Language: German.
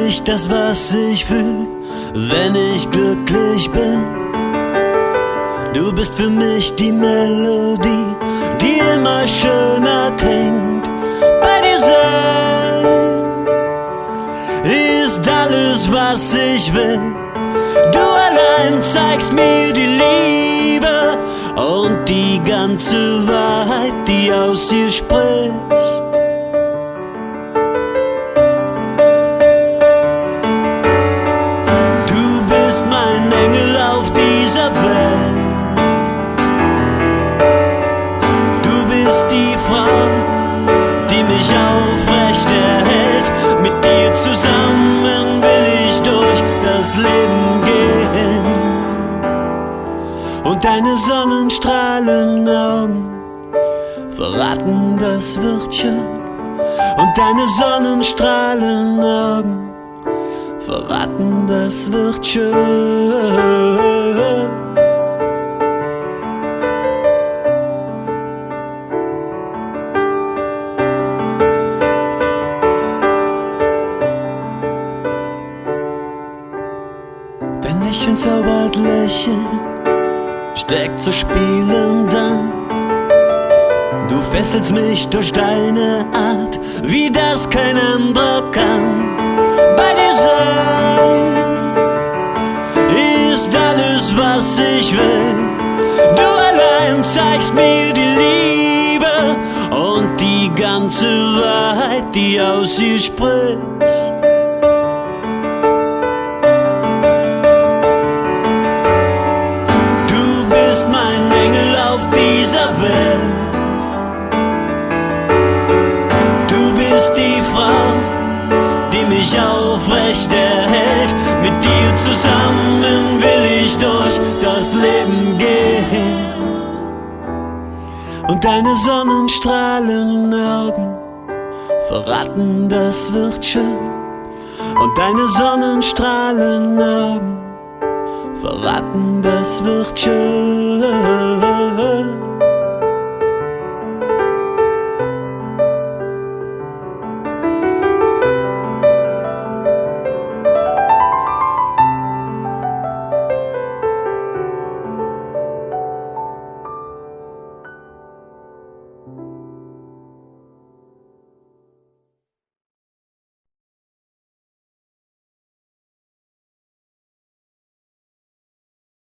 mich das, was ich fühl, wenn ich glücklich bin. Du bist für mich die Melodie, die immer schöner klingt. Bei dir sein ist alles, was ich will. Du allein zeigst mir die Liebe und die ganze Wahrheit, die aus dir spricht. Du bist mein Engel auf dieser Welt. Du bist die Frau, die mich aufrechterhält. Mit dir zusammen will ich durch das Leben gehen. Und deine Sonnenstrahlenaugen verraten, das wird schön. Und deine Sonnenstrahlenaugen verraten, das wird schön. Dein Lächeln zaubert Lächeln, steckt zu spielen dann. Du fesselst mich durch deine Art, wie das kein anderer kann. Bei dir sein ist alles, was ich will. Du allein zeigst mir die Liebe und die ganze Wahrheit, die aus ihr spricht. Mein Engel auf dieser Welt. Du bist die Frau, die mich aufrechterhält. Mit dir zusammen will ich durch das Leben gehen. Und deine Sonnenstrahlenaugen verraten, das wird schön. Und deine Sonnenstrahlenaugen verraten, das wird schön.